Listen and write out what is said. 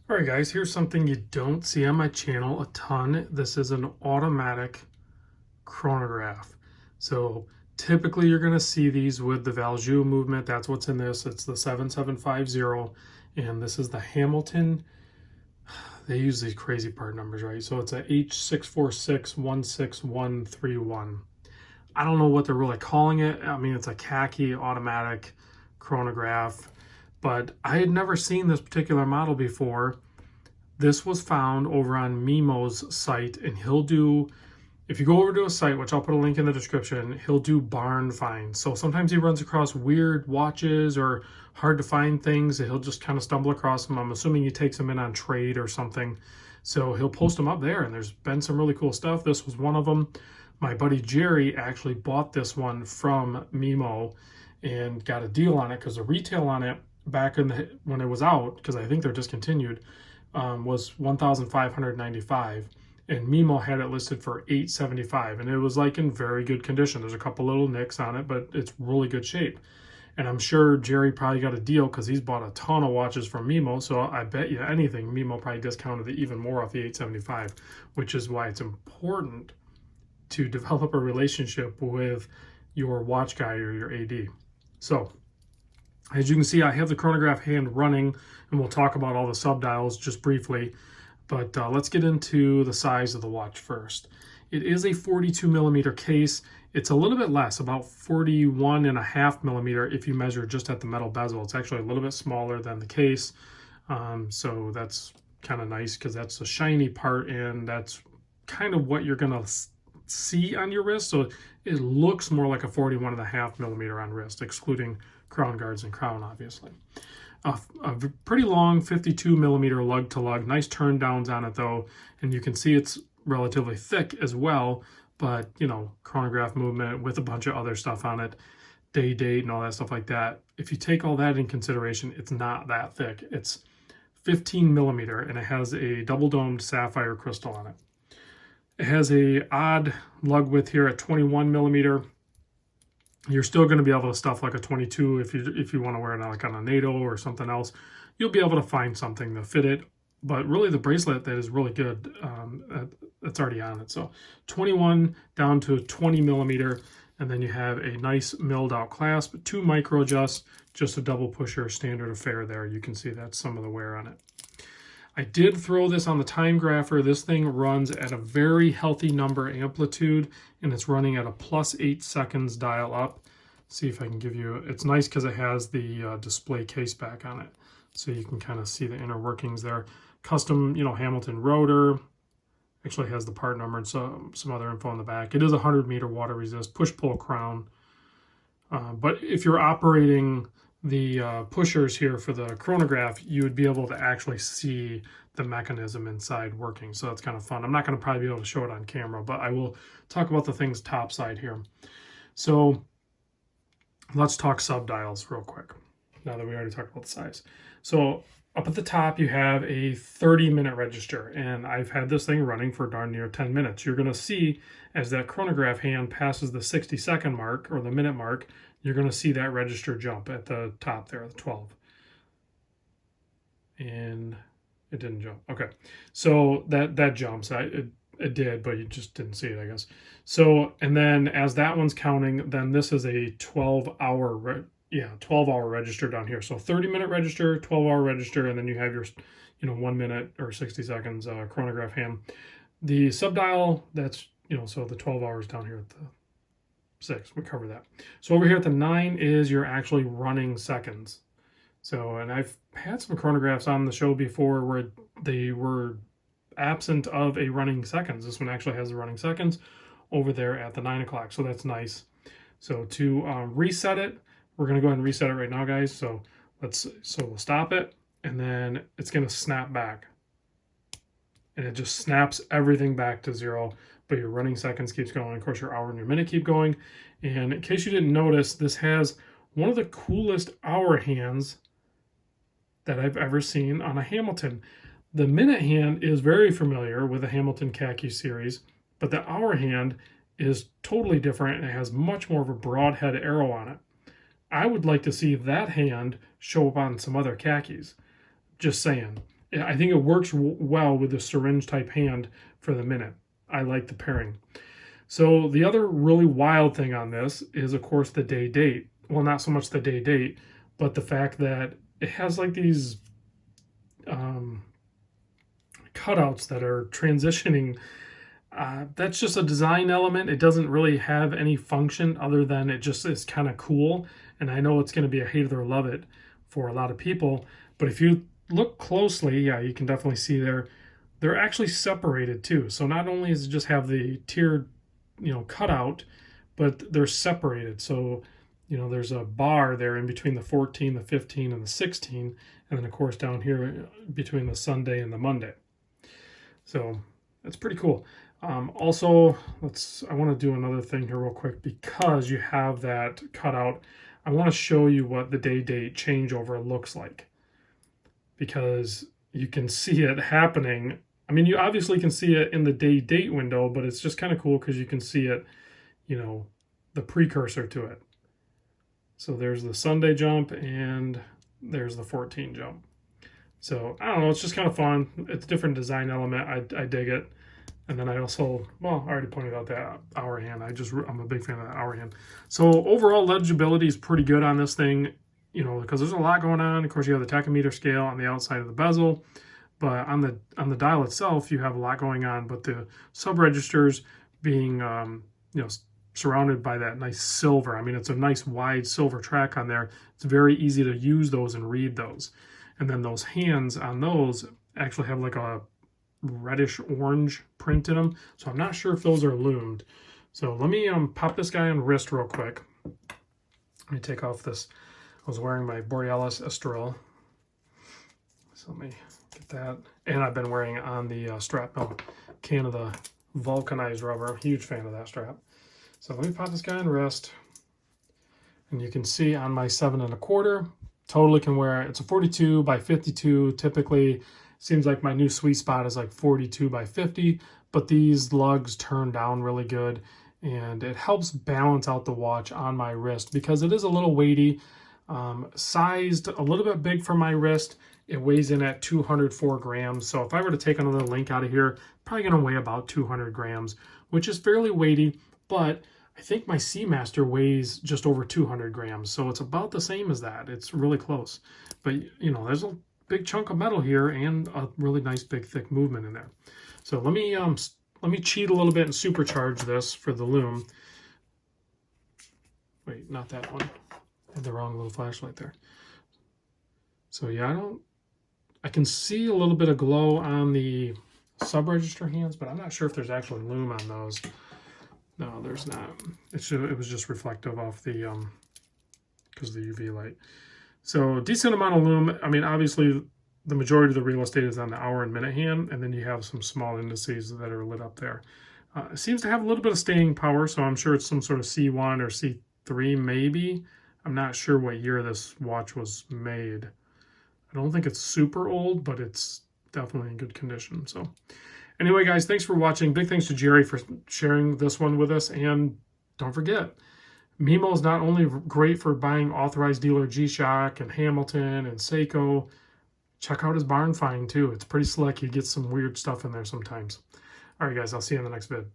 All right, guys, here's something you don't see on my channel a ton. This is an automatic chronograph. So typically you're going to see these with the Valjoux movement. That's what's in this. It's the 7750, and this is the Hamilton. They use these crazy part numbers, right? So it's a H64616131. I don't know what they're really calling it. I mean, it's a khaki automatic chronograph, but I had never seen this particular model before. This was found over on Mimo's site, and he'll do, if you go over to a site, which I'll put a link in the description, he'll do barn finds. So sometimes he runs across weird watches or hard to find things, and he'll just kind of stumble across them. I'm assuming he takes them in on trade or something. So he'll post them up there, and there's been some really cool stuff. This was one of them. My buddy Jerry actually bought this one from Mimo and got a deal on it because the retail on it back in when it was out, because I think they're discontinued, was $1,595, and Mimo had it listed for $875, and it was like in very good condition. There's a couple little nicks on it, but it's really good shape. And I'm sure Jerry probably got a deal because he's bought a ton of watches from Mimo, so I bet you anything Mimo probably discounted it even more off the $875, which is why it's important to develop a relationship with your watch guy or your AD. So as you can see, I have the chronograph hand running, and we'll talk about all the subdials just briefly. But let's get into the size of the watch first. It is a 42 millimeter case. It's a little bit less, about 41.5 millimeter if you measure just at the metal bezel. It's actually a little bit smaller than the case. So that's kind of nice because that's the shiny part, and that's kind of what you're going to see on your wrist. So it looks more like a 41.5 millimeter on wrist, excluding crown guards and crown, obviously. A pretty long 52 millimeter lug to lug. Nice turn downs on it though, and you can see it's relatively thick as well, but you know, chronograph movement with a bunch of other stuff on it, date and all that stuff like that. If you take all that in consideration, it's not that thick. It's 15 millimeter, and it has a double domed sapphire crystal on it. It has a odd lug width here at 21 millimeter. You're still going to be able to stuff like a 22 if you want to wear it like on a NATO or something else. You'll be able to find something to fit it, but really the bracelet that is really good, that's already on it. So 21 down to 20 millimeter, and then you have a nice milled out clasp, 2 micro adjusts, just a double pusher, standard affair there. You can see that's some of the wear on it. I did throw this on the time grapher. This thing runs at a very healthy number amplitude, and it's running at a +8 seconds dial up. See if I can give you, it's nice because it has the display case back on it. So you can kind of see the inner workings there. Custom, you know, Hamilton rotor. Actually has the part number and some other info on the back. It is a 100-meter water resist, push-pull crown. But if you're operating the pushers here for the chronograph, you would be able to actually see the mechanism inside working. So that's kind of fun. I'm not going to probably be able to show it on camera, but I will talk about the things top side here. So let's talk subdials real quick, now that we already talked about the size. So up at the top, you have a 30-minute register, and I've had this thing running for darn near 10 minutes. You're going to see as that chronograph hand passes the 60-second mark or the minute mark, you're going to see that register jump at the top there, the 12. And it didn't jump. Okay, so that jumps. It did, but you just didn't see it, I guess. So, and then as that one's counting, then this is a 12-hour 12-hour register down here. So 30-minute register, 12-hour register, and then you have your, 1 minute or 60 seconds chronograph hand. The subdial, that's, so the 12 hours down here at the 6, we cover that. So over here at the 9 is your actually running seconds. So, and I've had some chronographs on the show before where they were absent of a running seconds. This one actually has the running seconds over there at the 9 o'clock. So that's nice. So to reset it, we're going to go ahead and reset it right now, guys. So we'll stop it, and then it's going to snap back. And it just snaps everything back to 0, but your running seconds keeps going. Of course, your hour and your minute keep going. And in case you didn't notice, this has one of the coolest hour hands that I've ever seen on a Hamilton. The minute hand is very familiar with the Hamilton khaki series, but the hour hand is totally different and it has much more of a broadhead arrow on it. I would like to see that hand show up on some other khakis. Just saying. I think it works well with the syringe type hand for the minute. I like the pairing. So the other really wild thing on this is, of course, the day date. Well, not so much the day date, but the fact that it has like these cutouts that are transitioning. That's just a design element. It doesn't really have any function other than it just is kind of cool. And I know it's going to be a hate it or love it for a lot of people. But if you look closely, yeah, you can definitely see they're actually separated too. So not only does it just have the tiered, cutout, but they're separated. So, there's a bar there in between the 14, the 15, and the 16. And then, of course, down here between the Sunday and the Monday. So that's pretty cool. Also, I want to do another thing here real quick because you have that cutout. I want to show you what the day date changeover looks like, because you can see it happening. I mean, you obviously can see it in the day date window, but it's just kind of cool because you can see it, the precursor to it. So there's the Sunday jump and there's the 14 jump. So I don't know, it's just kind of fun. It's a different design element. I dig it. And then I also, I already pointed out that hour hand. I'm a big fan of that hour hand. So overall legibility is pretty good on this thing, because there's a lot going on. Of course, you have the tachometer scale on the outside of the bezel, but on the dial itself, you have a lot going on. But the sub registers being, surrounded by that nice silver. I mean, it's a nice wide silver track on there. It's very easy to use those and read those. And then those hands on those actually have like a reddish orange print in them. So I'm not sure if those are lumed. So let me pop this guy on wrist real quick. Let me take off this. I was wearing my Borealis Estrel. So let me get that. And I've been wearing on the strap mill Canada vulcanized rubber. Huge fan of that strap. So let me pop this guy on wrist. And you can see on my 7 1/4, totally can wear it. It's a 42 by 52. Typically, seems like my new sweet spot is like 42 by 50, but these lugs turn down really good, and it helps balance out the watch on my wrist because it is a little weighty, sized a little bit big for my wrist. It weighs in at 204 grams. So if I were to take another link out of here, probably going to weigh about 200 grams, which is fairly weighty, but I think my Seamaster weighs just over 200 grams. So it's about the same as that. It's really close, but there's a big chunk of metal here and a really nice big thick movement in there. So let me cheat a little bit and supercharge this for the lume. Wait, not that one. I had the wrong little flashlight there. So yeah, I can see a little bit of glow on the sub-register hands, but I'm not sure if there's actually lume on those. No, there's not. It was just reflective off the because of the UV light. So decent amount of lume. I mean, obviously the majority of the real estate is on the hour and minute hand, and then you have some small indices that are lit up there. It seems to have a little bit of staying power, so I'm sure it's some sort of C1 or C3 maybe. I'm not sure what year this watch was made. I don't think it's super old, but it's definitely in good condition. So anyway, guys, thanks for watching. Big thanks to Jerry for sharing this one with us, and don't forget, Mimo is not only great for buying authorized dealer G-Shock and Hamilton and Seiko. Check out his barn find too. It's pretty slick. You get some weird stuff in there sometimes. All right, guys, I'll see you in the next vid.